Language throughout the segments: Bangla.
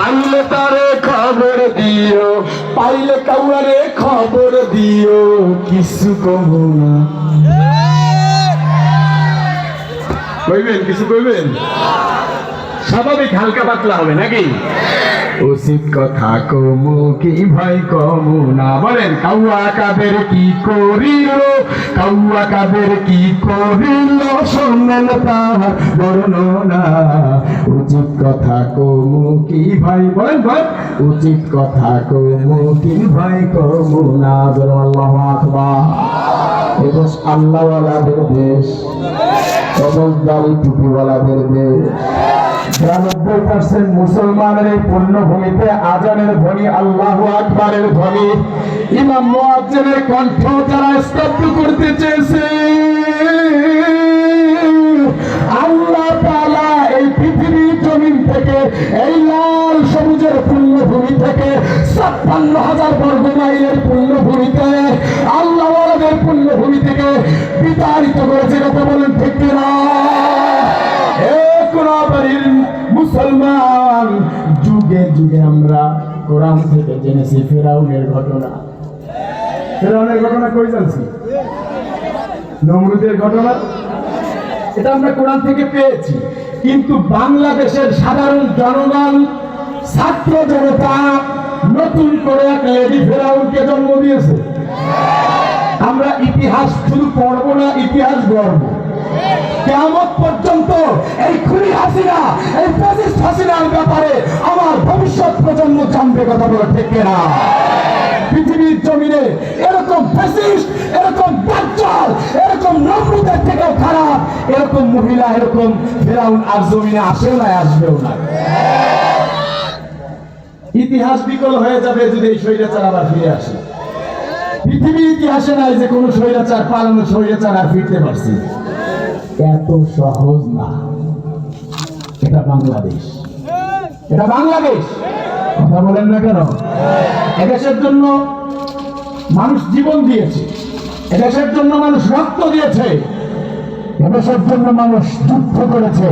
পাইলে তারে খবর দিও, পাইলে কাউরে খবর দিও, কিছু কব না। কইবেন কিছু কইবেন? স্বাভাবিক হালকা পাতলা হবে নাকি? উচিত কথা কমু কি ভাই কমু না? বলেন কাউয়া কাদের কি করিল, কাউয়া কাদের কি করিল, শোনেন তার বর্ণনা। উচিত কথা কমু কি ভাই, বলেন বল, উচিত কথা কমু কি ভাই কমু না। বলেন আল্লাহু আকবার। এ দেশ আল্লাহওয়ালাদের দেশ, দাড়ি টুপিওয়ালাদের দেশ। ৯২% মুসলমানের এই পুণ্যভূমিতে আজানের ধ্বনি, আল্লাহু আকবারের ধ্বনি, ইমাম মুয়াজ্জিনের কণ্ঠ যারা স্তব্ধ করতে চেয়েছে, আল্লাহ তাআলা এই পৃথিবীর জমিন থেকে, এই লাল সবুজের পুণ্যভূমি থেকে, ৫৬,০০০ বর্গ মাইলের পুণ্যভূমিতে, আল্লাহওয়ালাদের পুণ্যভূমি থেকে বিতাড়িত করেছে। কথা বলেন ঠিক কিনা? মুসলমান যুগে যুগে আমরা কোরআন থেকে জেনেছি ফেরাউনের ঘটনা। ফেরাউনের ঘটনা কই জানছি? নমরুদের ঘটনা, এটা আমরা কোরআন থেকে পেয়েছি। কিন্তু বাংলাদেশের সাধারণ জনগণ, ছাত্র জনতা নতুন করে এক লেডি ফেরাউনকে জন্ম দিয়েছে। আমরা ইতিহাস শুধু পড়বো না, ইতিহাস গড়ব। কিয়ামত পর্যন্ত এই খুনি হাসিনা, এই ফ্যাসিস্ট হাসিনার ব্যাপারে আমার ভবিষ্যৎ প্রজন্ম জানবে। কথা বলে ঠিক না? পৃথিবীর জমিনে এরকম ফ্যাসিস্ট, এরকম দাজ্জাল, এরকম নমরুদের থেকেও খারাপ এরকম মহিলা, এরকম ফেরাউন আর জমিনে আসেও না, আসবেও না। ইতিহাস বিকল হয়ে যাবে যদি এই স্বৈরাচার আবার ফিরে আসে। পৃথিবীর ইতিহাসে নাই যে কোন স্বৈরাচার পালানো স্বৈরাচার আর ফিরতে পারছে। এত সহজ না। এটা বাংলাদেশ, এটা বাংলাদেশ। কথা বলেন না কেন? এদেশের জন্য মানুষ জীবন দিয়েছে, এদেশের জন্য মানুষ রক্ত দিয়েছে, এদেশের জন্য মানুষ যুদ্ধ করেছে।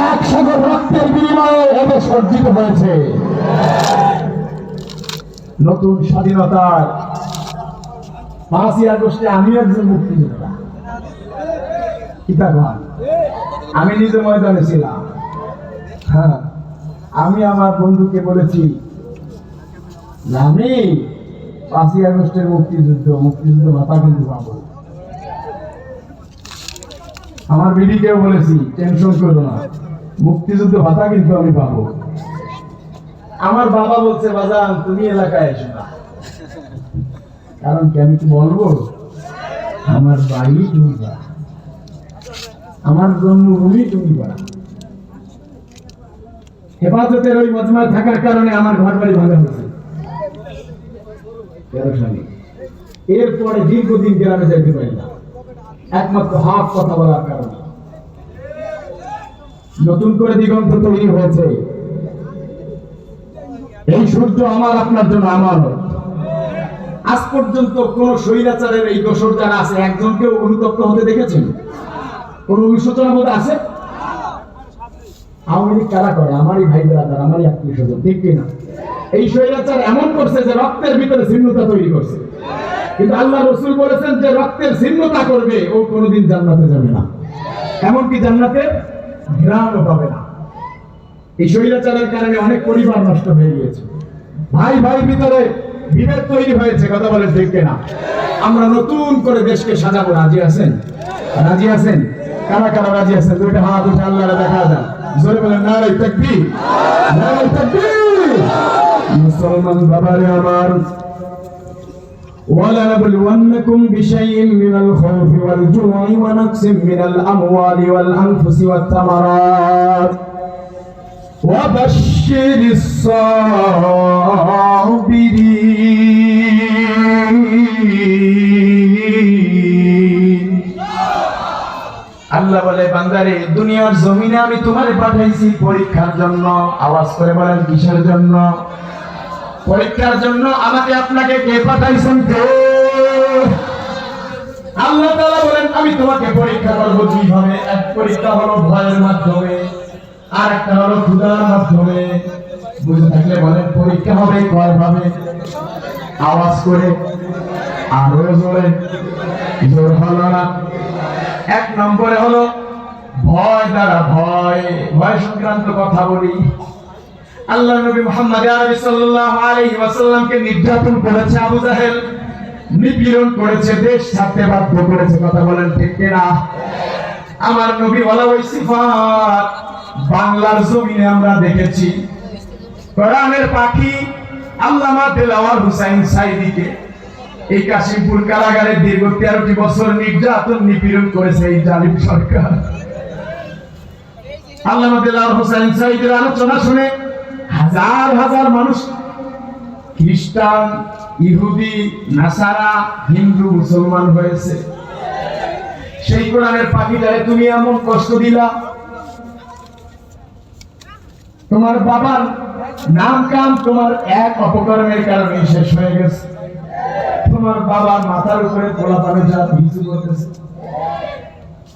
এক সাগর রক্তের বিনিময়ে এদেশ অর্জিত হয়েছে। নতুন স্বাধীনতার ৫ই আগস্টে আমি একজন মুক্তিযোদ্ধা। আমি নিজে ময়দানে ছিলাম। হ্যাঁ, আমি আমার বন্ধুকে বলেছি আমি ৫ই আগস্টের মুক্তিযুদ্ধ ভাতা কিন্তু পাবো। আমার বিবিকেও বলেছি টেনশন করো না, মুক্তিযুদ্ধ ভাতা কিন্তু আমি পাবো। আমার বাবা বলছে বাজান তুমি এলাকায় এসো না। কারণ কি আমি কি বলবো? আমার বাড়ি তুমি পাড়া, আমার জন্মভূমি তুমি পাড়া। হেফাজতের ওই মজমায় থাকার কারণে আমার ঘর বাড়ি ভাঙা হয়েছে ১৩ সালে। এরপরে দীর্ঘদিন গ্রামে যাইতে পারি না, একমাত্র হাফ কথা বলার কারণে। নতুন করে দিগন্ত তৈরি হয়েছে। এই সূর্য আমার আপনার জন্য আমানত। আজ পর্যন্ত কোন স্বৈরাচারের এই দোসর যারা আছে একজনকেও অনুতপ্ত হতে দেখেছেন? কোন অনুশোচনা বোধ আছে? আওয়ামী লীগ কারা করে? আমারই ভাই ব্রাদার, আমারই আত্মীয় স্বজন, ঠিক কিনা? এই স্বৈরাচার এমন করছে যে রক্তের ভিতরে ছিন্নতা তৈরি করছে। কিন্তু আল্লাহ রাসূল বলেছেন যে রক্তের ছিন্নতা করবে ও কোনোদিন জান্নাতে যাবে না, এমনকি জান্নাতে ঘ্রাণও পাবে না। এই স্বৈরাচারের কারণে অনেক পরিবার নষ্ট হয়ে গিয়েছে, ভাই ভাই ভিতরে বিভেদ তৈরি হয়েছে। কথা বলেন ঠিক কিনা? আমরা নতুন করে দেশকে সাজাবো। রাজি আছেন? রাজি আছেন? কারা কারা রাজি আছেন? দুইটা হাত উঠে আল্লাহরে দেখা দেন, জোরে বলেন নারে তাকবীর, নারে তাকবীর। মুসলমান বাবারে আমার, وَلَنَبْلُوَنَّكُمْ بِشَيْءٍ مِّنَ الْخَوْفِ وَالْجُوعِ وَنَقْصٍ مِّنَ الْأَمْوَالِ وَالْأَنفُسِ وَالثَّمَرَاتِ وَبَشِّرِ الصَّابِرِينَ। আল্লাহ বলে বান্দারে দুনিয়ার জমিনে আমি তোমারে পাঠাইছি পরীক্ষার জন্য। আওয়াজ করে বলেন কিসের জন্য? পরীক্ষার জন্য। আমাকে আপনাকে কে পাঠাইছেন? কে? আল্লাহ তাআলা বলেন আমি তোমাকে পরীক্ষা করব দুইভাবে। এক পরীক্ষা হলো ভয়ের মাধ্যমে, আর একটা হলো ক্ষুধার মাধ্যমে। বুঝে থাকলে বলেন পরীক্ষা হবে কয় ভাবে? আওয়াজ করে, আরো জোরে, জোর হলো না। এক নম্বরে হলো ভয় দ্বারা, ভয় সংক্রান্ত কথা বলি। আল্লাহ নবী মুহাম্মদ আরবি সাল্লাল্লাহু আলাইহি ওয়াসাল্লামকে নির্যাতন করেছে আবু জাহেল, নিপীড়ন করেছে, দেশ ছাড়তে বাধ্য করেছে। কথা বলেন ঠিক কিনা? আমার নবী ওয়ালা ওই সিফাত বাংলার জমিনে আমরা দেখেছি। কোরআনের পাখি আল্লামা দেলাওয়ার হুসাইন সাইদিকে এই কাশিমপুর কারাগারে দীর্ঘ 13টি বছর নির্যাতন নিপীড়ন করেছে এই জালিম সরকার। আল্লামা দেলাওয়ার হুসাইন সাইদের আলোচনা শুনে হাজার হাজার মানুষ খ্রিস্টান, ইহুদি, নাসারা, হিন্দু, মুসলমান হয়েছে। সেই কোরআনের পাখিটারে তুমি এমন কষ্ট দিলা, তোমার বাবার নাম কাম তোমার এক অপকর্মের কারণে শেষ হয়ে গেছে। তোমার বাবার মাথার উপরে পোলা পানে যা ভিজু করতেছে,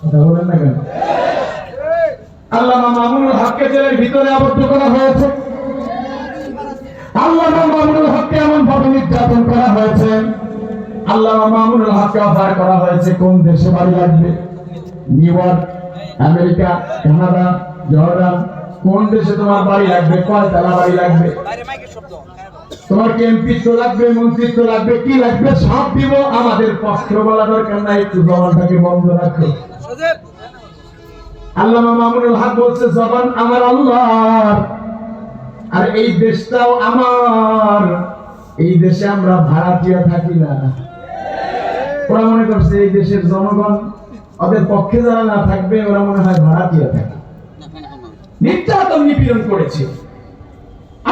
কথা বলেন না কেন? আল্লামা মামুনুল হককে জেলের ভিতরে আবদ্ধ করা হয়েছে। আল্লামা মামুনুল হককে এমন ভাবে নির্যাতন করা হয়েছে। আল্লামা মামুনুল হককে অফার করা হয়েছে কোন দেশে বাড়ি লাগবে, new York, America, Canada, Jordan, কোন দেশে তোমার বাড়ি লাগবে, কয় তালা বাড়ি লাগবে, তোমার কি এমপিত্ব লাগবে, মন্ত্রিত্ব লাগবে, কি লাগবে সব দিব, আমাদের পক্ষ বলা দরকার নাই, একটু জবানটাকে বন্ধ রাখো। আল্লামা মামুনুল হক বলছে জবান আমার আল্লাহর, আর এই দেশটাও আমার, এই দেশে আমরা ভাড়াটিয়া থাকি না। ওরা মনে করছে এই দেশের জনগণ ওদের পক্ষে যারা না থাকবে ওরা মনে হয় ভাড়াটিয়া থাকে। নির্যাতন নিপীড়ন করেছে।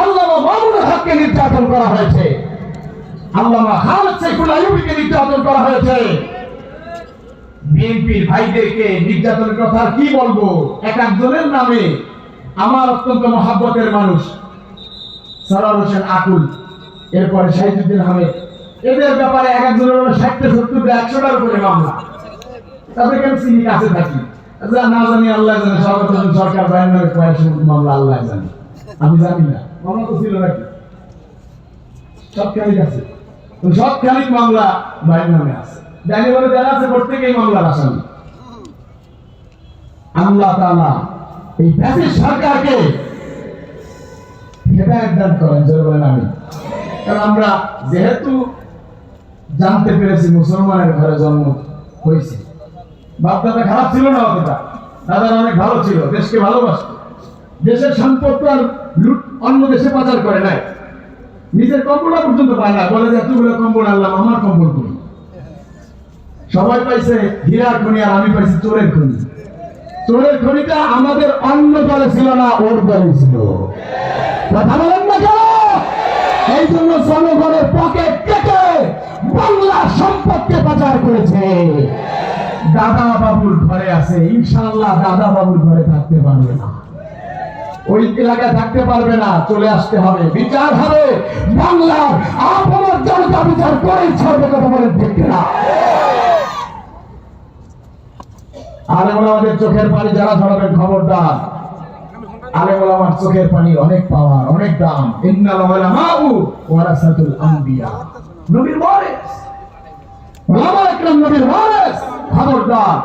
আল্লামা মামুনুল হককে নির্যাতন করা হয়েছে। আল্লামা খালেদ সাইফুল আইয়ুবীকে নির্যাতন করা হয়েছে। বিএনপির ভাইদেরকে নির্যাতনের কথা কি বলবো, এক একজনের নামে আমার অত্যন্ত মহাব্বতের মানুষ সরওয়ার হোসেন আকুল, এরপরে শাহিদুদ্দিন আহমেদ, এদের ব্যাপারে এক একজনের 60-70-100টার উপরে মামলা। তাদেরকে আমি চিনি, কাছে থাকি, না জানি আল্লাহ জানে, সরকার বাইরের নামে কয়েকশো মামলা আল্লাহ জানে, আমি জানি না। মামলা তো ছিল নাকি সব খালিক আছে, সব খালিক মামলা বাইরের নামে আছে, জানি বলে যারা আছে প্রত্যেকেই মামলার আসামি। আল্লাহ তাআলা এই ফ্যাসিস্ট সরকারকে হেদায়েত দান করেন, জোরে বলেন আমিন। কারণ আমরা যেহেতু জানতে পেরেছি মুসলমানের ঘরে জন্ম হয়েছে, বাপ দাদা খারাপ ছিল না অতটা, দাদারা অনেক ভালো ছিল, দেশকে ভালোবাসত, দেশের সম্পদ আর লুট অন্য দেশে পাচার করে নাই, নিজের কম্বলটা পর্যন্ত পায় না, বলে যে এতগুলো কম্বল আনলাম, আমার কম্বল করি। সবাই পাইছে হীরার খনি আর আমি পাইছি চোরের খনি। চোরের খনিটা আমাদের অন্য দলে ছিল না, ওর দলে ছিল। কথা বলেন না কেন? এই জন্য জনগণের পকেট কেটে বাংলা সম্পদকে পাচার করেছে। দাদা বাবুর ঘরে আছে, ইনশাআল্লাহ দাদা বাবুর ঘরে থাকতে পারবে না, ওই এলাকায় থাকতে পারবে না, চলে আসতে হবে, বিচার হবে, বাংলার আপনার জনতা বিচার করেই ছাড়বে। কথা বলেন ঠিক না? আলেম ওলামাদের চোখের পানি যারা ঝরাবেন খবরদার, আলেম ওলামার চোখের পানি অনেক পাওয়ার, অনেক দাম। ইন্নাল উলামাউ ওয়ারাসাতুল আম্বিয়া, নবীর ওয়ারিস, ওলামা একরাম নবীর ওয়ারিস। খবরদার,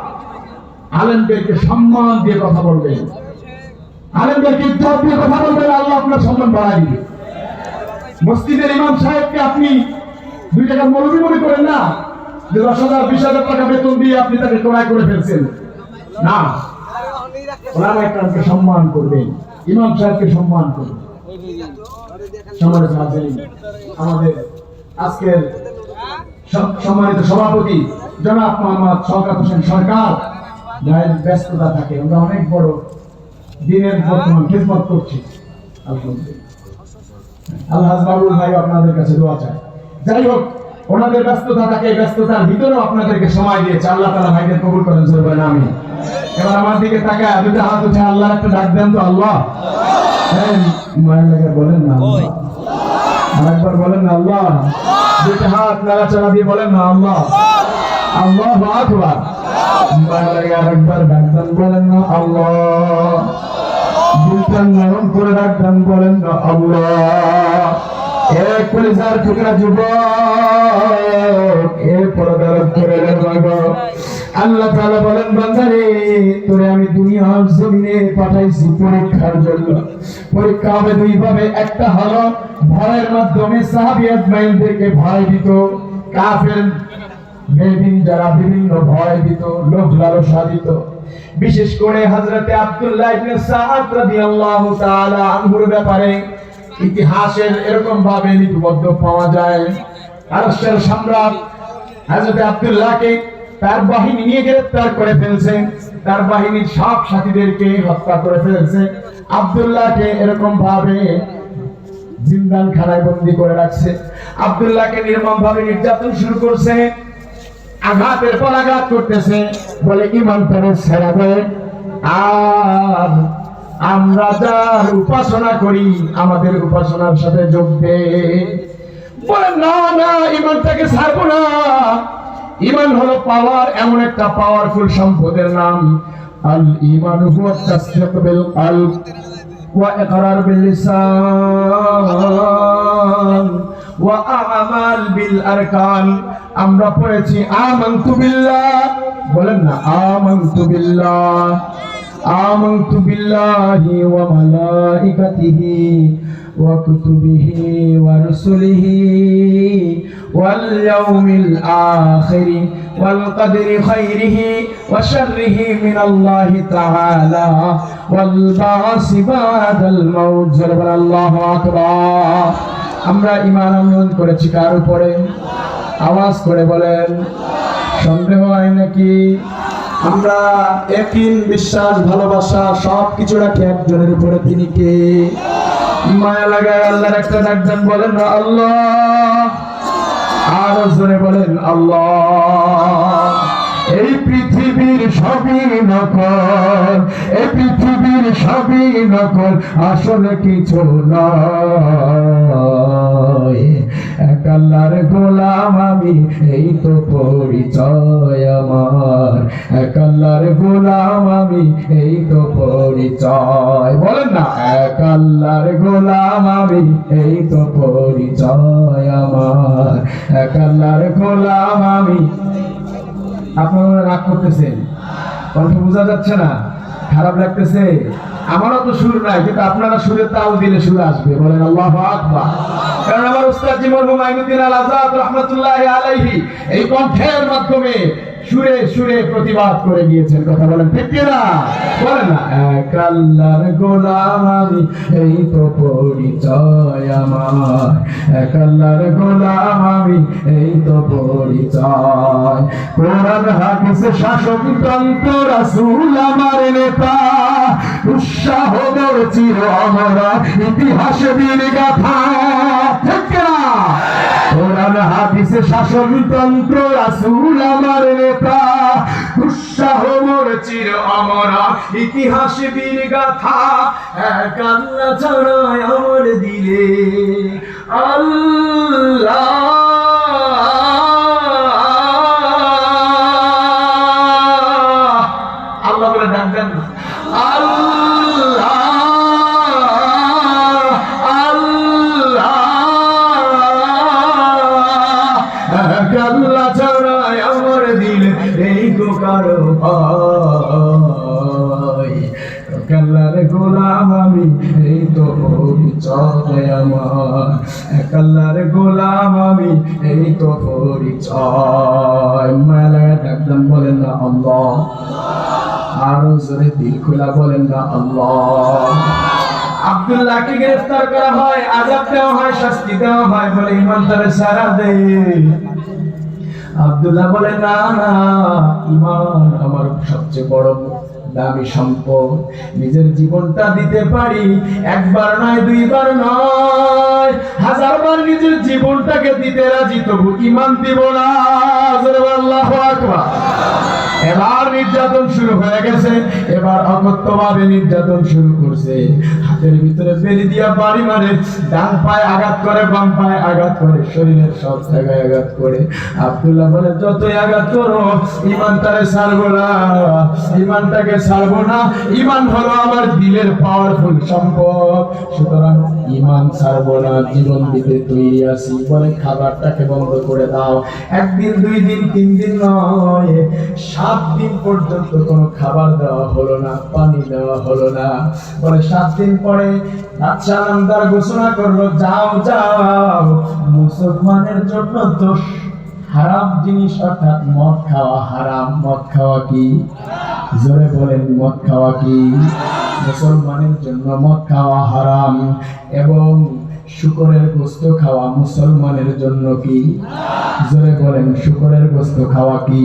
আলেমদেরকে সম্মান দিয়ে কথা বলবেন, আলেমদেরকে ইজ্জত দিয়ে কথা বলবেন, আল্লাহ আপনার সম্মান বাড়ায় দিবে। মসজিদের ইমাম সাহেবকে আপনি 2 টাকার মৌলবি মনে করেন না, যে 10,000-20,000 টাকা বেতন দিয়ে আপনি তাকে ক্রয় করে ফেলছেন না। ওলামা একরামকে সম্মান করবেন, ইমাম সাহেবকে সম্মান করবেন। আমাদের আজকের সম্মানিত সভাপতি জনাব মোহাম্মদ শওকত হোসেন সরকার, যার ব্যস্ততা থাকে, আমরা অনেক বড় দিনের বর্তমান খিদমত করছি, আলহামদুলিল্লাহ। আল্লাহ বাবুল ভাই আপনাদের কাছে দোয়া চাই। যাই হোক, ওনাদের ব্যস্ততা থাকে, ব্যস্ততার ভিতরেও আপনাদেরকে সময় দিয়েছে, আল্লাহ তাআলা ভাইদের কবুল করেন, জোরে বলেন আমিন। এবার আমার দিকে তাকায় 2টা হাত উঠে আল্লাহ একটা ডাক দেন তো, আল্লাহ। মায়ের লাগে বলেন না আল্লাহ, আরেকবার বলেন না আল্লাহ। 2টা হাত নাড়াচাড়া দিয়ে বলেন না আল্লাহ, আল্লাহু আকবার। মায়ের লাগে আরেকবার ডাক দেন, বলেন না আল্লাহ। দিলটা নরম করে রাখবেন, বলেন না আল্লাহ। এক কলিজার টুকরা যুবক, এর পর্দার করে রাখবো। আল্লাহ তাআলা বলেন, বান্দারে তোরে আমি দুনিয়ার জমিনে পাঠাইছি পরীক্ষার জন্য। পরীক্ষা হবে দুই ভাবে, একটা হলো ভয়ের মাধ্যমে সাহাবী আজমাইনদেরকে ভয় দিত, কাফের বেদিন যারা বিভিন্ন ভয় দিত, লোভ লালসা দিত। বিশেষ করে হযরতে আব্দুল্লাহ ইবনে সাআদ রাদিয়াল্লাহু তাআলা আনহুর ব্যাপারে ইতিহাসের এরকম ভাবে লিপিবদ্ধ পাওয়া যায়। আরশের সম্রাট হযরতে আব্দুল্লাহকে তার বাহিনী নিয়ে গ্রেফতার করে ফেলছে, তার বাহিনীর সব সাথীদেরকে হত্যা করে ফেলছে। আব্দুল্লাহকে এরকম ভাবে জিন্দানখানায় বন্দী করে রাখছে। আব্দুল্লাহকে নির্মম ভাবে নির্যাতন শুরু করছে, আঘাতের পর আঘাত করতেছে, বলে ঈমান করে ছেড়ে দে, আর আমরা যার উপাসনা করি আমাদের উপাসনার সাথে যোগ দে। বলে না না, ঈমানটাকে ছাড়বো না। ঈমান হলো পাওয়ার, এমন একটা পাওয়ারফুল সম্পদের নাম। আল ঈমান হুয়া তাসদীক বিল কলব ওয়া ইকরার বিল লিসান ওয়া আমাল বিল আরকান। আমরা পড়েছি আমানতু বিল্লাহ, বলেন না আমানতু বিল্লাহ, আমানতু বিল্লাহি ওয়া মালাইকাতিহি ওয়া কুতুবিহি ওয়া রুসুলিহি ওয়াল ইয়াউমিল আখির ওয়াল কদরি খাইরিহি ওয়া শাররিহি মিনাল্লাহি তাআলা ওয়াল বা'সি বা'দাল মাউত। আল্লাহু আকবার। আমরা ঈমান আনয়ন করেছি কার উপরে? আওয়াজ করে বলেন। সন্দেহ হয় নাকি? আমরা ইয়াকিন, বিশ্বাস, ভালোবাসা সবকিছু রাখি একজনের উপরে, তিনি কে? মায়া লাগায় আল্লাহর একটা ডাক দেন, বলেন না আল্লাহ। আর জোরে বলেন আল্লাহ। এই পৃথিবীর সবই নকল, এই পৃথিবীর সবই নকল, আসলে কিছু নয়। এক আল্লাহর গোলাম আমি, এই তো পরিচয় আমার। এক আল্লাহর গোলাম আমি, এই তো পরিচয়। বলেন না এক আল্লাহর গোলাম আমি, এই তো পরিচয় আমার। এক আল্লাহর গোলাম আমি। আপনারা রাগ করতেছেন, কণ্ঠ বোঝা যাচ্ছে না, খারাপ লাগতেছে? আমারও তো সুর নাই, কিন্তু আপনারা সুরের তাল দিলে সুর আসবে। বলেন আল্লাহু আকবার। কারণ আমার উস্তাদ জি মরহুম মাইনুদ্দিন আল আজাদ রাহমাতুল্লাহি আলাইহি এই কণ্ঠের মাধ্যমে সুরে সুরে প্রতিবাদ করে গিয়েছেন। কথা বলেন ঠিক কি না? বলেন না এক আল্লাহর গোলাম আমি, এই তো পরিচয় আমার। এক আল্লাহর গোলাম আমি, এই তো পরিচয়। কোরআন হাদিসে শাসক তন্ত্র রাসূল আমার নেতা, উৎসাহ মোর চির অমরা, ইতিহাসে দিন গাথা। ঠিক কি না? কোরআন হাদিসে শাসক তন্ত্র রাসূল আমার নেতা, উৎসাহ মোর চির অমরা, ইতিহাসে বীর গাথা। এক আল্লাহ ছাড়া আমার দিলে আল্লাহ। আল্লাহ বলে ডাক দেন না, আল্লাহ আল্লাহ। এক আল্লাহ ছাড়া আমার দিলে এই তো কারো ভয়। এক আল্লাহর গোলাম আমি, এই তো পরিচয় আমার। এক আল্লাহর গোলাম আমি, এই তো পরিচয়। মালায় ডাকলাম, বলেন না আল্লাহ। আরো জোরে দিল খোলা বলেন না আল্লাহ। আব্দুল্লাহকে গ্রেফতার করা হয়, আযাব দেওয়া হয়, শাস্তি দেওয়া হয়, বলে ঈমানদারে সারা দে। আব্দুল্লাহ বলে না না, ঈমান আমার সবচেয়ে বড় দামি সম্পদ। নিজের জীবনটা দিতে পারি, একবার নয়, দুইবার নয়, হাজারবার নিজের জীবনটাকে দিতে রাজি, তবু ঈমান দিব না। আল্লাহু আকবার। এবার নির্যাতন শুরু হয়ে গেছে, এবার অকথ্যভাবে নির্যাতন শুরু করছে। হাতের ভিতরে বেরি দিয়া বাড়ি মারে, ডান পায়ে আঘাত করে, বাম পায়ে আঘাত করে, শরীরের সব জায়গায় আঘাত করে। আব্দুল্লাহ বলে, যতই আঘাত করো ইমানটাকে ছাড়বো না, ইমানটাকে ছাড়বো না। ইমান হলো আমার দিলের পাওয়ারফুল সম্পদ, সুতরাং ইমান ছাড়বো না, জীবন দিতে তৈরি আছি। বলে খাবারটাকে বন্ধ করে দাও। একদিন, 2 দিন, 3 দিন নয়, 7 দিন পর্যন্ত কোনো খাবার দেওয়া হলো না, পানি দেওয়া হলো না। বলে 7 দিন পরে বাদশা নামদার ঘোষণা করলো, যাও যাও, মুসলমানের জন্য তো হারাম জিনিস অর্থাৎ মদ খাওয়া হারাম। মদ খাওয়া কি? জোরে বলেন, মদ খাওয়া কি? মুসলমানের জন্য মদ খাওয়া হারাম। এবং শুকরের গোশত খাওয়া মুসলমানের জন্য কি? জোরে বলেন, শুকরের গোশত খাওয়া কি?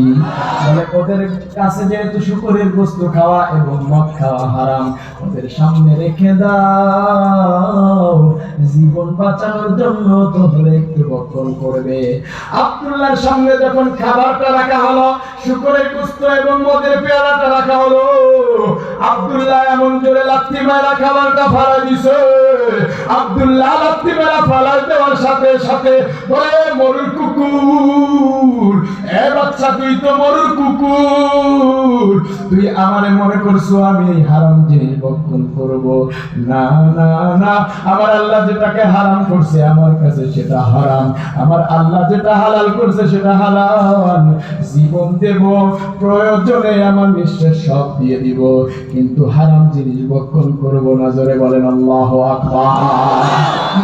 বলে ওদের কাছে যেহেতু শুকরের গোশত খাওয়া এবং মদ খাওয়া হারাম, ওদের সামনে রেখে দাও, জীবন বাঁচানোর জন্য তো হলে একটু বক্ষণ করবে। আব্দুল্লাহর সামনে যখন খাবারটা রাখা হলো, শুকরের গোশত এবং মদের পেয়ালাটা রাখা হলো, আব্দুল্লাহ এমন জোরে লাথি মারা খাবারটা ফালাই দিছে। আব্দুল্লাহ লাথি মারা ফালাই দেওয়ার সাথে সাথে বলে, মরুর কুকুর, এ বাচ্চা তুই তো মরুর কুকুর, তুই আমারে মনে করছো আমি এই হারাম জিনিস ভক্ষণ করব? না না না, আমার আল্লাহ যেটাকে হারাম করছে আমার কাছে সেটা হারাম, আমার আল্লাহ যেটা হালাল করছে সেটা হালাল। জীবন দেব, প্রয়োজনে আমার নিঃশ্বাস সব দিয়ে দিব, কিন্তু হারাম জিনিস ভক্ষণ করব না। জোরে বলেন আল্লাহু আকবার।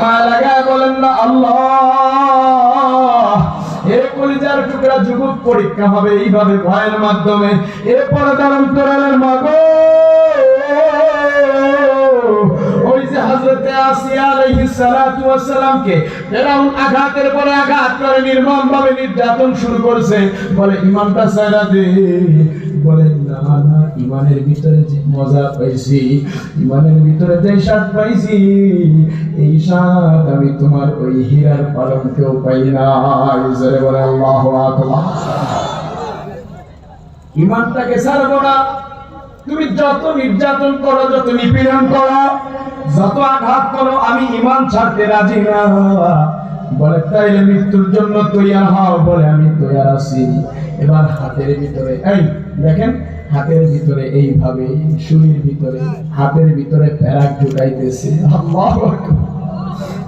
মা লাগায় বলেন না আল্লাহ। এই কলিজার টুকরা যুবক পরীক্ষা হবে এইভাবে ভয়ের মাধ্যমে। এরপরে দারুণ তোরালের মাগো, ওই যে হযরতে আসিয়া আলাইহিস সালাতু ওয়াস সালামকে ফেরাউন আঘাতের পরে আঘাত করে নির্মমভাবে নির্যাতন শুরু করছে। বলে ইমানটা ছাইড়া দে। বলে না না, ইমানের ভিতরে যে মজা পাইছি, ইমানের ভিতরে যে স্বাদ পাইছি, এই স্বাদ আমি তোমার ওই হীরার পালনকেও পাই না। জোরে বলে আল্লাহু আকবার। ইমানটাকে ছাড়বো না। তুমি যত নির্যাতন করো, যত নিপীড়ন করো, যত আঘাত করো, আমি ইমান ছাড়তে রাজি না। বলে তাইলে মৃত্যুর জন্য তৈয়ার হও। বলে আমি তৈয়ার আছি। এবার হাতের ভিতরে, এই দেখেন, হাতের ভিতরে এইভাবে শুলির ভিতরে, হাতের ভিতরে প্যারাক ঢুকাইতেছে। আল্লাহু আকবার।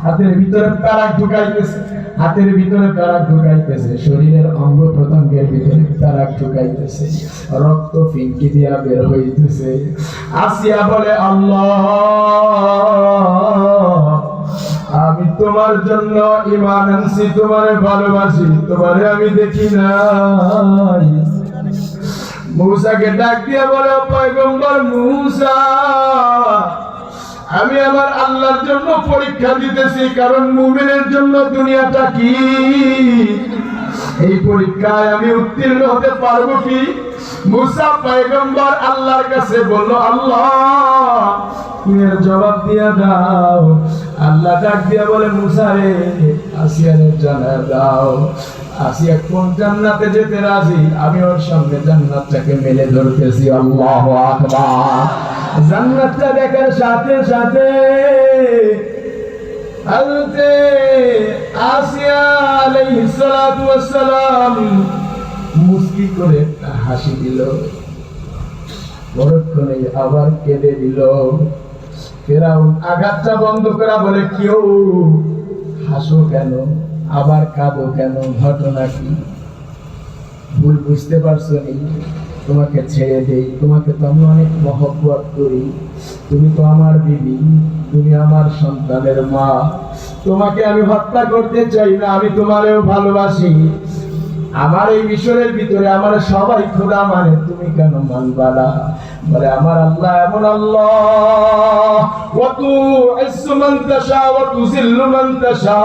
হাতের ভিতরে প্যারাক ঢুকাইতেছে, হাতের ভিতরে প্যারাক ঢুকাইতেছে, শরীরের অঙ্গ প্রত্যঙ্গের ভিতরে প্যারাক ঢুকাইতেছে, রক্ত ফিনকি দিয়া বের হইতেছে। আসিয়া বলে, আল্লাহ, আমি তোমার জন্য ঈমান আনছি, তোমারে ভালোবাসি, তোমারে আমি দেখি নাই। মূসাকে ডাক দিয়ে বলে, পয়গম্বর মূসা, আমি আমার আল্লাহর জন্য পরীক্ষা দিতেছি, কারণ মুমিনের জন্য দুনিয়াটা কি? এই পরীক্ষায় আমি উত্তীর্ণ হতে পারবো কি? মূসা পয়গম্বর আল্লাহর কাছে বলল, আল্লাহ তুমি এর জবাব দিয়া দাও। আল্লাহ ডাক দিয়া বলে, মূসা রে, আসিয়ারে জানায় দাও, আসিয়া কোন জান্নাতে যেতে রাজি, আমি ওর সামনে জান্নাতটাকে মেলে ধরতেছি। আল্লাহু আকবার। জান্নাতটা দেখার সাথে সাথে হযরতে আসিয়া আলাইহিস সালাতু ওয়াস সালাম মুস্কি করে হাসি দিল, পরক্ষণে আবার কেঁদে দিল। ফেরাউন আঘাতটা বন্ধ করা বলে, কেউ হাসো কেন, আবার কাঁদো কেন, ঘটনা কি? ভুল বুঝতে পারছো নি? তোমাকে ছেড়ে দেই, তোমাকে তো আমি অনেক মহব্বত করি, তুমি তো আমার বিবি, তুমি আমার সন্তানের মা, তোমাকে আমি হত্যা করতে চাই না, আমি তোমারেও ভালোবাসি। আমার এই মিশরের ভিতরে আমার সবাই খোদা মানে, তুমি কেন মানবা না? বলে আমার আল্লাহ এমন আল্লাহ, ওয়া তুইজ্জু মান তাশা ওয়া তুযিল্লু মান তাশা।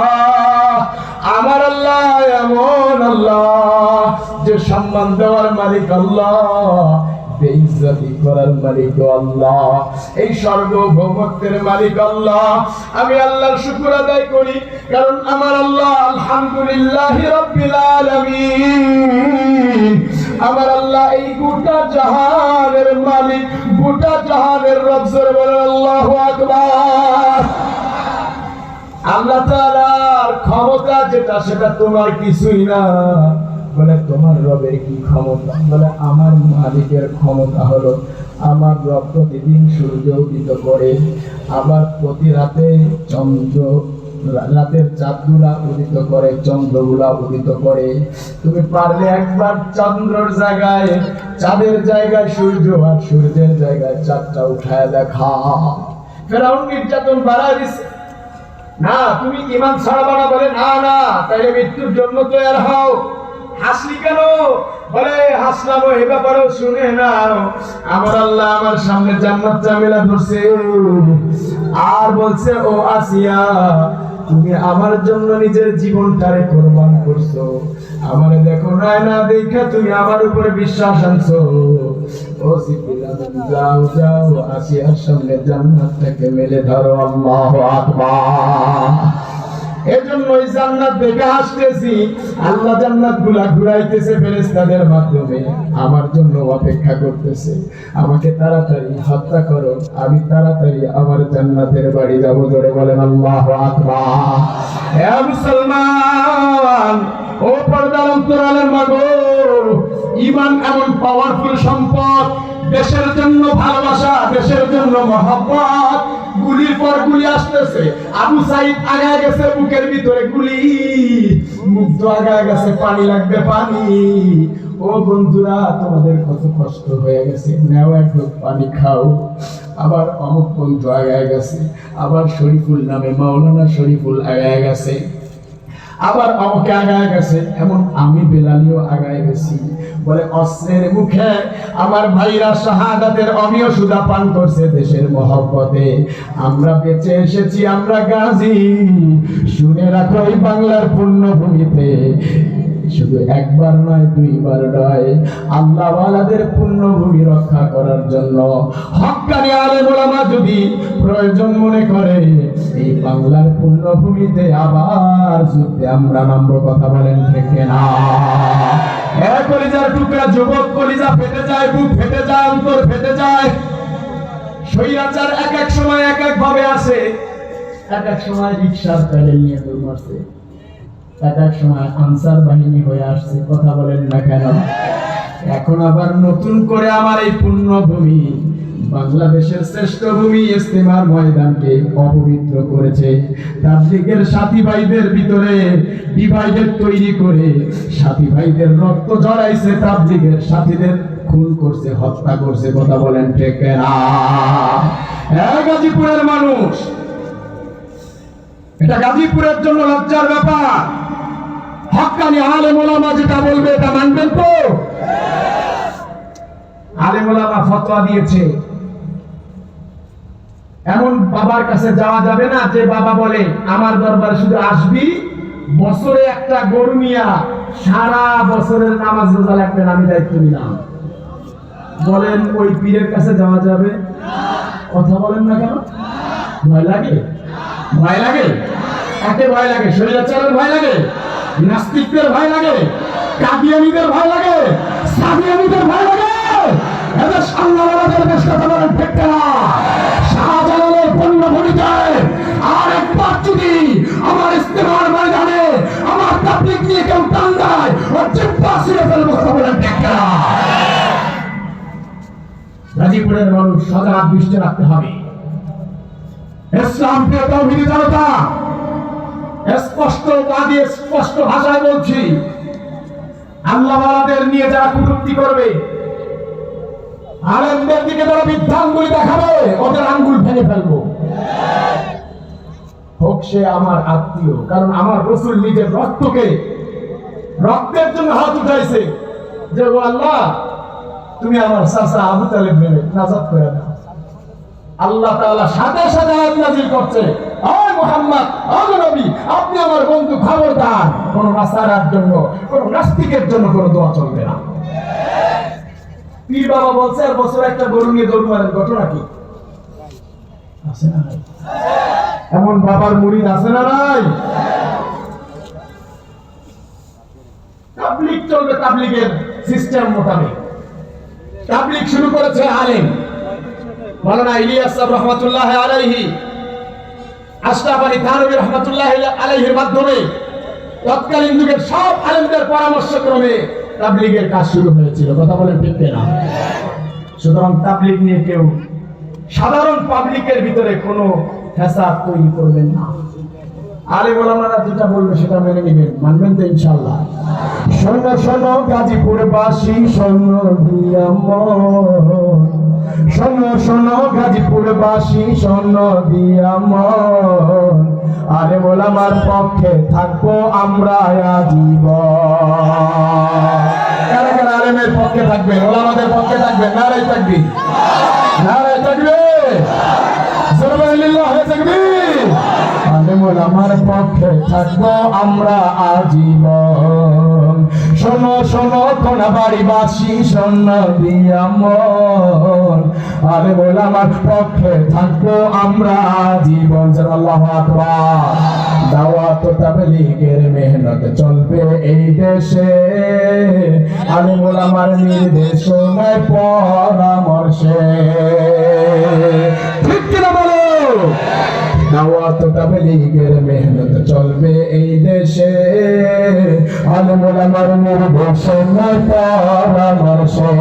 আমার আল্লাহ এমন আল্লাহ যে সম্মান দেওয়ার মালিক আল্লাহ, বেইজ্জতি করার মালিক আল্লাহ, এই সার্বভৌমত্বের মালিক আল্লাহ। আমি আল্লাহর শুকর আদায় করি, কারণ আমার আল্লাহ আলহামদুলিল্লাহি রাব্বিল আলামিন, আমার আল্লাহ এই গোটা জাহানের মালিক, গোটা জাহানের রব। জোরে বলেন আল্লাহু আকবার। আল্লাহ তাআলার ক্ষমতা যেটা, সেটা তোমার কিছুই না। বলে তোমার রবের কি ক্ষমতা? বলে আমার মালিকের ক্ষমতা হলো আমার রব প্রতিদিন সূর্য উদিত করে, আবার প্রতি রাতে চন্দ্র, রাতের চাঁদগুলা উদিত করে, চন্দ্রগুলা উদিত করে। তুমি পারলে একবার চন্দ্রের জায়গায় চাঁদের জায়গায় সূর্য, আর সূর্যের জায়গায় চাঁদটা উঠায় দেখা। ফেরাউন নির্যাতন বাড়ায় দিছে না, তুমি ঈমান ছাড়বা না। বলে না না, তাইলে মৃত্যুর জন্য তৈরি হও। হাসলি কেন? বলে হাসলাম এই ব্যাপারেও শুনে না, আমার আল্লাহ আমার সামনে জান্নাত জামিলা ধরছে আর বলছে, ও আসিয়া, তুমি আমার জন্য নিজের জীবনটারে কোরবান করছো, আমারে দেখো না না দেখা তুমি আমার উপরে বিশ্বাস আনছো। ও জিবরিল, যাও যাও, আসিয়ার সামনে জান্নাতটাকে মেলে ধরো। আল্লাহু আকবার। এজন্যই জান্নাত দেখে আসতেছি। আল্লাহ জান্নাত গুলা ঘুরাইতেছে ফেরেশতাদের মাধ্যমে, আমার জন্য অপেক্ষা করতেছে। আমাকে তাড়াতাড়ি হত্যা করো, আমি তাড়াতাড়ি আমার জান্নাতের বাড়ি যাব। জোরে বলেন আল্লাহু আকবার। হে মুসলমান, ও পর্দার অন্তরালের মা গো, ঈমান এমন পাওয়ারফুল সম্পদ। দেশের জন্য ভালোবাসা, দেশের জন্য মহব্বত। গুলির পর গুলি আসতেছে, আবু সাইদ আগায় গেছে, বুকের ভিতরে গুলি, মুগ্ধ আগায় গেছে, পানি লাগবে পানি। ও বন্ধুরা, তোমাদের কত কষ্ট হয়ে গেছে, নাও এক ঢোক পানি খাও। আবার অমুক বন্ধু আগায় গেছে, আবার শরীফুল নামে মাওলানা শরীফুল আগায় গেছে, আবার আমাকে আগায় গেছে, এমন আমি বেলালিও আগায় গেছি। বলে অস্ত্রের মুখে আমার ভাইরা শাহাদাতের অমীয় সুধা পান করছে দেশের মহব্বতে। আমরা বেঁচে এসেছি, আমরা গাজী। শুনে রাখো, এই বাংলার পুণ্যভূমিতে শুধু একবার নয়, দুইবার নয়, আল্লাহওয়ালাদের পুণ্যভূমি রক্ষা করার জন্য হক্কানি আলেম ওলামা যদি প্রয়োজন মনে করে, এই বাংলার পুণ্যভূমিতে আবার যুদ্ধে আমরা নামবো। কথা বলেন ঠিক না? কলিজার টুকরা যুবক, কলিজা ফেটে যায়, বুক ফেটে যায়, অন্তর ফেটে যায়। স্বৈরাচার এক এক সময় এক এক ভাবে আসে। এক এক সময় রিকশার প্যাডেল নিয়ে দৌড় মারছে, এক এক সময় আনসার বাহিনী হয়ে আসছে। কথা বলেন না কেন? এখন আবার নতুন করে আমার এই পুণ্যভূমি, বাংলাদেশের শ্রেষ্ঠ ভূমি ইস্তেমার ময়দানকে অপবিত্র করেছে। তাবলীগের সাথী ভাইদের ভিতরে ডিভাইডেড তৈরি করে সাথী ভাইদের রক্ত ঝরাইছে, তাবলীগের সাথীদের খুন করছে, হত্যা করছে। কথা বলেন ঠিক না? গাজীপুরের মানুষ, এটা গাজীপুরের জন্য লজ্জার ব্যাপার। হক্কানি আলেম ওলামা যেটা বলবে এটা মানবেন তো? আলেম ওলামা ফতোয়া দিয়েছে, এমন বাবার কাছে যাওয়া যাবে না যে বাবা বলে আমার দরবারে শুধু আসবি, বছরে একটা গরু নিয়া সারা বছরের নামাজ রোজা লাগবে, আমি দায়িত্ব নিলাম। বলেন ওই পীরের কাছে যাওয়া যাবে? কথা বলেন না কেন? ভয় লাগে? ভয় লাগে? একে ভয় লাগে? স্বৈরাচারের ভয় লাগে? নাস্তিকদের ভয় লাগে? কাদিয়ানীদের ভয় লাগে? সাদিয়ানীদের ভয় লাগে? এদের সামনাওয়ালাদের বেশ কথা বলেন ঠিক না? শাহজালালের পুণ্যভূমিতে আর একবার যদি আমার ইস্তেমার ময়দানে আমার তাবলীগ নিয়ে কেউ টান দেয়, ওর জিহ্বা ছিঁড়ে ফেলবো। কথা বলেন ঠিক না? গাজীপুরের মানুষ সজাগ দৃষ্টি রাখতে হবে। ইসলাম প্রিয় তৌহিদি জনতা, স্পষ্টবাদী স্পষ্ট ভাষায় বলছি, আল্লাহওয়ালাদের নিয়ে যারা কটূক্তি করবে, আলেমদের দিকে যারা বৃদ্ধাঙ্গুলি দেখাবে, ওদের আঙ্গুল ভেঙে ফেলবো। হোক সে আমার আত্মীয়, কারণ আমার রাসূল নিজের রক্তের জন্য হাত উঠাইছে যে ও আল্লাহ, তুমি আমার চাচা আবু তালেবের নাজাত করে দাও। আল্লাহ তাআলা সাথে সাথে আয়াত নাযিল করছে, ও মুহাম্মদ, ও নবী, আপনি আমার বন্ধু, খবরদার কোন নাসারার জন্য, কোন নাস্তিকের জন্য কোন দোয়া চলবে না। পীর বাবা বলছে আর বছর একটা গরু নিয়ে দৌড় মারেন, ঘটনা কি আছে না নাই? এমন বাবার মুরিদ আছে না নাই? তাবলীগ চলবে, তাবলীগের সিস্টেম সিস্টেম মোতাবেক তাবলীগ শুরু করেছে আলেম মাওলানা ইলিয়াস সাহেব রহমাতুল্লাহ আলাইহি, আশরাফ আলী থানভী রহমাতুল্লাহ আলাইহির মাধ্যমে তৎকালীন যুগের সব আলেমদের পরামর্শক্রমে তাবলীগের কাজ শুরু হয়েছিল। কথা বলেন ঠিক না? সুতরাং তাবলীগ নিয়ে কেউ সাধারণ পাবলিকের ভিতরে কোনো ফ্যাসাদ তৈরি করবেন না। আলেম ওলামারা যেটা বলবে সেটা মেনে নেবেন, মানবেন তো ইনশাআল্লাহ। শোনো শোনো গাজীপুরবাসী, শোনো দিয়া মন, শোনো শোনো গাজীপুরবাসী, শোনো দিয়া মন, আলেম ওলামার পক্ষে থাকবো আমরা আজীবন। কারা কারা আলেমের পক্ষে থাকবেন, ওলামাদের পক্ষে থাকবেন? নারায়ে তাকবীর, নারায়ে তাকবীর, সুবহানাল্লাহ তাকবীর। আলেম ওলামার পক্ষে থাকবো আমরা আজীবন। শোনো শোনো কোনাবাড়িবাসী, শোনো দিয়া মন, আলেম ওলামার পক্ষে থাকবো আমরা আজীবন। আল্লাহু আকবার। দাওয়াত তাবলীগের মেহনত চলবে এই দেশে, আলেম ওলামার নির্দেশনায় পরামর্শে। ঠিক কিনা বলো? দাওয়াত তাবলীগের মেহনত চলবে এই দেশে, আলেম ওলামার নির্দেশনায় পরামর্শে।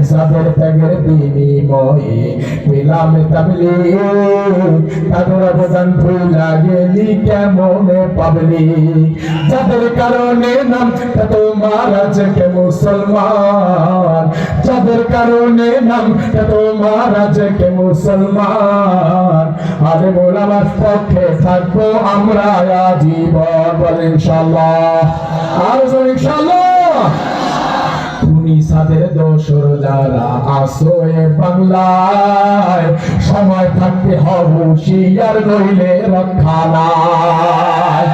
যাদের ত্যাগের বিনিময়ে পেলাম তাবলীগ, তাদের অবদান ভুলা গেলি কেমনে পাবলি। যাদের কারণে নাম তোমার আজকে মুসলমান, যাদের কারণে নাম তোমার আজকে মুসলমান, আলেম ওলামার পক্ষে থাকবো আমরা আজীবন। বলেন ইনশাআল্লাহ, আর ইনশাআল্লাহ। তুমি সাদের দোসর যারা আসো এ বাংলায়, সময় থাকতে হব হুঁশিয়ার, নইলে রক্ষা নাই।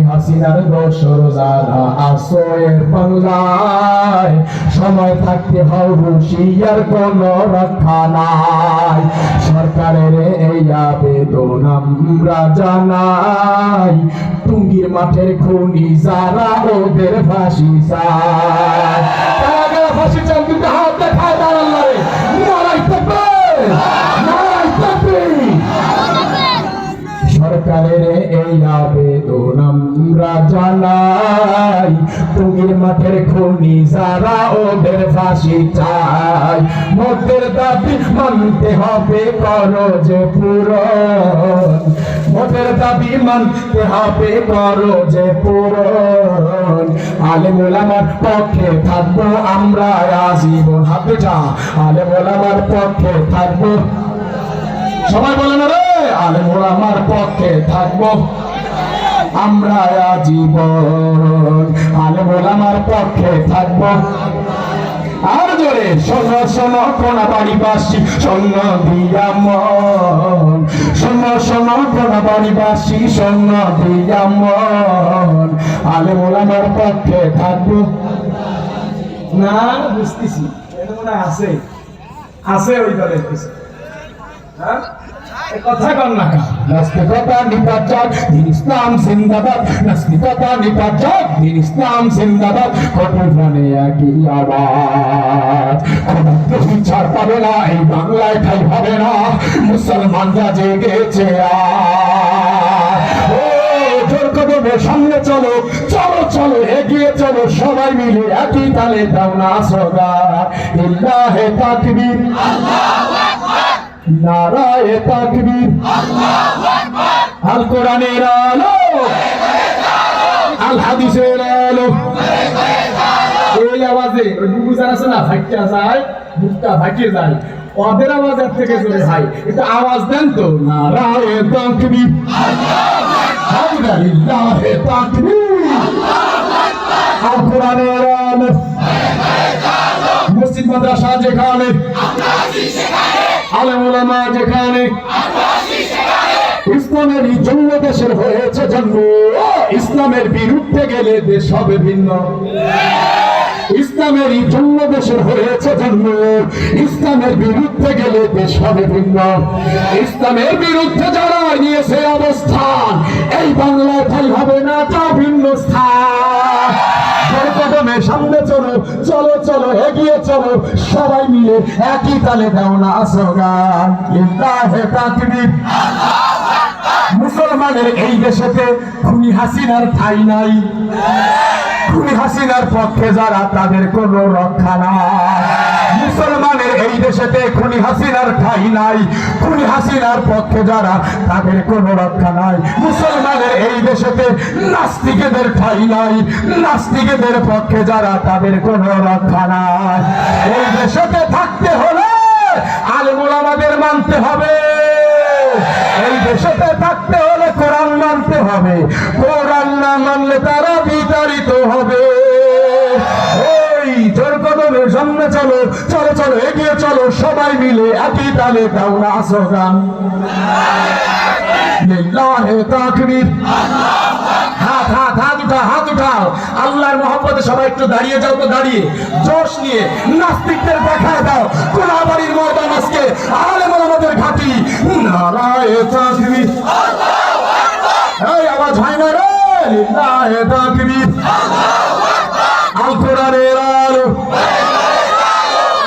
হাসিনার দোসর যারা আসো এ বাংলায়, সময় থাকতে হব হুঁশিয়ার, কোনো রক্ষা নাই। সরকারের এই আবেদন আমরা জানাই, টুঙ্গির মাঠের খুনি যারা ওদের ফাঁসি চায়। কারা ফাঁসি চান? দুটো হাত দেখায় দাঁড়ালে নারায়ে তাকবীর, নারায়ে তাকবীর। সরকারের এই আবেদন আমরা জানাই, টুঙ্গির মাঠের খুনি যারা ওদের ফাঁসি চায়। মোদের দাবি মানতে হবে, করো যে পূরণ, মোদের দাবি মানতে হবে, করো যে পূরণ। আলেম ওলামার পক্ষে থাকবো আমরা আজীবন। হাতে যা, আলেম ওলামার পক্ষে থাকবো। সবাই বলেন রে, আলেম ওলামার পক্ষে থাকবো আমরা আজীবন, আলেম ওলামার পক্ষে থাকবো। আর জোরে শোনো শোনো কোনাবাড়িবাসী, শোনো দিয়া মন, শোনো শোনো কোনাবাড়িবাসী, শোনো দিয়া মন, আলেম ওলামার পক্ষে থাকবো। না বুঝতেছি, এটা মনে আছে, আছে ওই দলের কিছু। হ্যাঁ, কথা কর না। নাস্তিকতা নিপাত, দিন ইসলাম জিন্দাবাদ, নাস্তিকতা নিপাত, দিন ইসলাম জিন্দাবাদ। কঠোর প্রাণে একই আওয়াজ, কোন ছাড় পাবে না, এই বাংলায় ঠাই হবে না, মুসলমানরা জেগেছে জোর কদমে সামনে চলো, চলো চলো এগিয়ে চলো, সবাই মিলে একই তালে দাও না সদা। লিল্লাহে তাকবীর, আল্লাহু আকবার, নারায়ে তাকবীর, আল্লাহু আকবার। আল কোরআনের আলো, আল হাদিসের আলো, এই আওয়াজে ওই বুবু যারা আছে না ফাইটা যায়, বুকটা ফাটিয়ে যায়, ওদের আওয়াজের থেকে জোরে ভাই এটা আওয়াজ দেন তো। নারায়ে তাকবীর, আল্লাহু আকবার, লিল্লাহে তাকবীর, আল্লাহু আকবার। আল কোরআনের আলো, মসজিদ মাদ্রাসা যেখানে আমরা আছি সেখানে, আলেম ওলামা যেখানে আমরা আছি সেখানে, ইসলামের জন্য দেশের হয়েছে জন্ম, ইসলামের বিরুদ্ধে গেলে দেশ হবে ভিন্ন। ইসলামের জন্য দেশের হয়েছে জন্ম, ইসলামের বিরুদ্ধে গেলে দেশ হবে ভিন্ন। ইসলামের বিরুদ্ধে যারা নিয়েছে অবস্থান, এই বাংলায় ঠাই হবে না তা ভিন্ন স্থান। কদমে সামনে চলো, চলো চলো এগিয়ে চলো, সবাই মিলে একই তালে দাও না স্লোগান লিল্লাহে তাকবীর। মুসলমানের এই দেশেতে খুনি হাসিনার ঠাঁই নাই, খুনি হাসিনার পক্ষে যারা তাদের কোনো রক্ষা নাই। মুসলমানের এই দেশেতে খুনি হাসিনার ঠাঁই নাই, খুনি হাসিনার পক্ষে যারা তাদের কোনো রক্ষা নাই। মুসলমানের এই দেশেতে নাস্তিকদের ঠাঁই নাই, নাস্তিকদের পক্ষে যারা তাদের কোনো রক্ষা নাই। এই দেশেতে থাকতে হলে আলেম ওলামাদের মানতে হবে, এই দেশেতে থাকতে হলে কোরআন মানতে হবে, কোরআন না মানলে তারা বিতাড়িত হবে। ওই জোর কদমে সামনে চলো, চলো চলো এগিয়ে চলো, সবাই মিলে একই তালে দাও না স্লোগান লিল্লাহে তাকবীর। হাত হাত হাত উঠাও, হাত উঠাও, আল্লাহর মহব্বতে সবাই একটু দাঁড়িয়ে যাও তো, দাঁড়িয়ে জোশ নিয়ে নাস্তিকদের দেখায় দাও কোলাবাড়ির ময়দান আজকে আলেম ওলামাদের ঘাঁটি। নারায়ে তাকবীর, এই আওয়াজ হয় না রে, লিল্লাহে তাকবীর। আল কোরআনের আলো,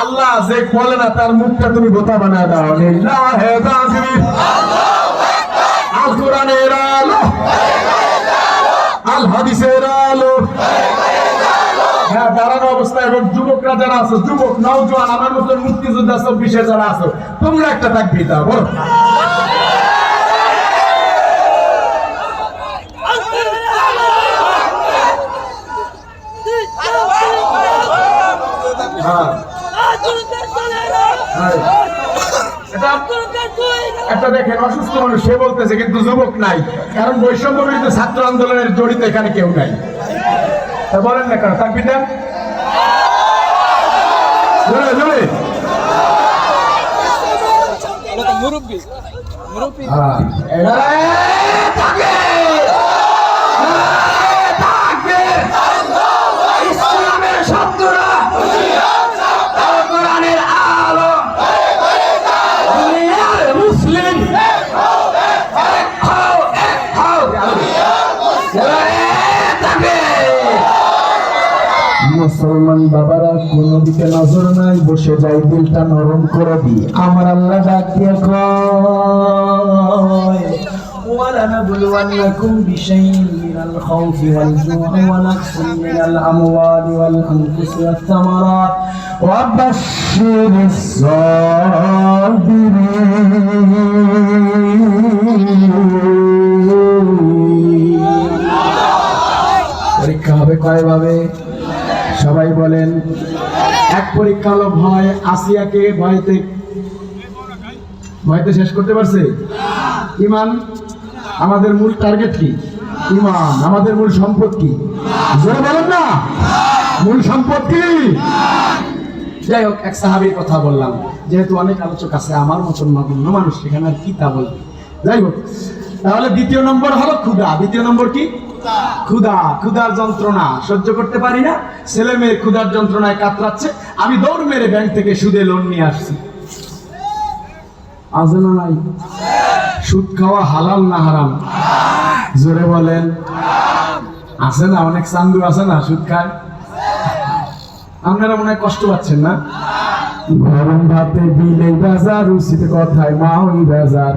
আল্লাহ যে বলে না তার মুখটা তুমি বোতা বানায় দাও, লিল্লাহে তাকবীর। আল কোরআনের আলো, আল হাদিসের আলো। হ্যাঁ, দাঁড়ানো অবস্থায় এবং যুবকরা যারা আছো, যুবক নওজোয়ান আমার মতন মুক্তিযোদ্ধা 24-এ যারা আছো, তোমরা একটা তাকবীর দাও, বলো। একটা দেখেন অসুস্থ মানুষ, সে বলতেছে কিন্তু যুবক নাই, কারণ বৈষম্য বিরোধী ছাত্র আন্দোলনের জড়িত এখানে কেউ নাই। তা বলেন না কেন তাকবীর দেন জোরে জোরে। মুরব্বি মুরব্বি ইসলামের শব্দরা কোরআনের আলো, মুসলিম মুসলমান বাবারা কোনো দিকে নজর নাই, বসে যাই দিলটা নরম করে দি। আমার আল্লাহ ডাক দিয়ে কয় وَلَنَبْلُوَنَّكُمْ بِشَيْءٍ مِّنَ الْخَوْفِ وَالْجُوعِ وَنَقْصٍ مِّنَ الْأَمْوَالِ وَالْأَنفُسِ وَالثَّمَرَاتِ وَبَشِّرِ الصَّابِرِينَ। পরীক্ষা হবে কয়ভাবে সবাই বলেন? এক পরীক্ষা হলো ভয়। আসিয়াকে ভয়তে শেষ করতে পারছে? ঈমান। আমাদের মূল টার্গেট কি? ঈমান। আমাদের মূল সম্পদ কি? জোরে বলেন না, মূল সম্পদ কি? যাই হোক, এক সাহাবীর কথা বললাম, যেহেতু অনেক আলোচক আছে আমার মতন নগণ্য মানুষ, সেখানে আর কি তা বলবে। যাই হোক, তাহলে দ্বিতীয় নম্বর হলো ক্ষুধা। দ্বিতীয় নম্বর কি? ক্ষুধা। ক্ষুধার যন্ত্রণা সহ্য করতে পারি না, ছেলে মেয়ে ক্ষুধার যন্ত্রণায় কাতরাচ্ছে, আমি দৌড় মেরে ব্যাংক থেকে সুদে লোন নিয়ে আসছি। আছে না নাই? সুদ খাওয়া হালাল না হারাম? জোরে বলেন। আছে না? অনেক চান্দু আছে না সুদ খায়। আপনারা মনে হয় কষ্ট পাচ্ছেন না? গরম ভাতে বিলে বাজার, রুচিতে কথায় মা ওই বাজার,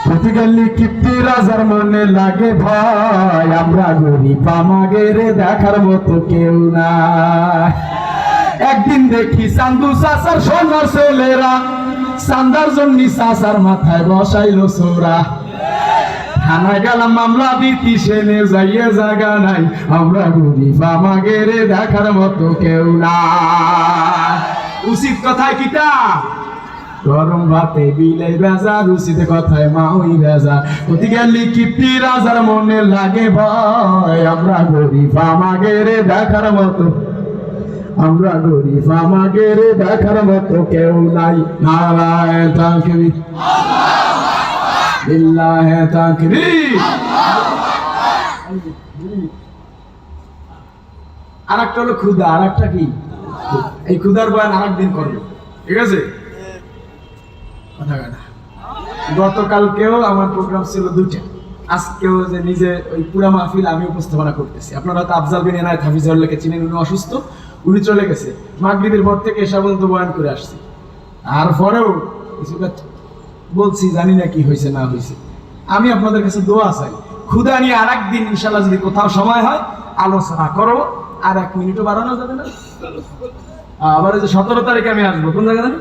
প্রতিকালি কিপ্তি রাজার মনে লাগে ভয়, আমরা গরিব আমাদের দেখার মতো কেউ না। একদিন দেখি চান্দু চাচার সোনার ছেলেরা, চান্দার জন্য চাচার মাথায় বসাইলো চোরা। থানায় গেলাম মামলা দিতি, সেনে যাইয়ে জায়গা নাই, আমরা গরিব আমাদের দেখার মতো কেউ না। উচিত কথায় কিতা? গরম ভাতে বিলাই বাজার, রুচিতে কথায় মা ওই বাজার, প্রতি গেলি কিপ্তি রাজার মনে লাগে ভয়, আমরা গরিব আমাদের দেখার মতো, আমরা গরিব আমাদের দেখার মতো কেউ নাই। নারায়ে তাকবীর, লিল্লাহে তাকবীর। আরেকটা হলো ক্ষুধা, আরেকটা কি? এই ক্ষুধার বয়ান আরেকদিন করবে, ঠিক আছে? গতকালকেও আমার প্রোগ্রাম ছিল 2টা, আজকেও যে নিজে ওই পুরা মাহফিল আমি উপস্থাপনা করতেছি। আপনারা তো আফজাল বিন এনায়েত হাফিজাহুল্লাহকে চিনেন, উনি অসুস্থ, উনি চলে গেছে, মাগরিবের পর থেকে এসে পর্যন্ত বয়ান করে আসছি। আর পরেও কিছু বলছি, জানি না কি হয়েছে না হয়েছে। আমি আপনাদের কাছে দোয়া চাই, ক্ষুধা নিয়ে আর একদিন ইনশাল্লাহ যদি কোথাও সময় হয় আলোচনা করো। আর 1 মিনিটও বাড়ানো যাবে না। আবার ওই যে 17 তারিখে আমি আসবো, কোন জায়গায়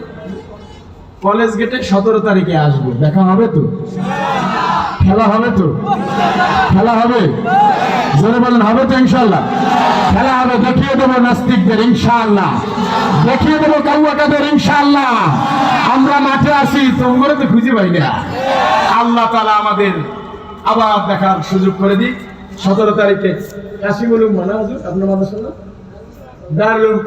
কলেজ গেটে 17 তারিখে আসবো। দেখা হবে তো, খেলা হবে তো, খেলা হবে, জোরে বলেন হবে তো ইনশাআল্লাহ। খেলা হবে, দেখিয়ে দেবো নাস্তিকদের ইনশাআল্লাহ, দেখিয়ে দেবো কাউয়াকাদের ইনশাআল্লাহ। আমরা মাঠে আসি, তোমরা তো খুঁজে পাই না। আল্লাহ তাআলা আমাদের আবার দেখার সুযোগ করে দিক। 17 তারিখে কাশিমুল উম্মাহ, আপনার মানুষ দারুল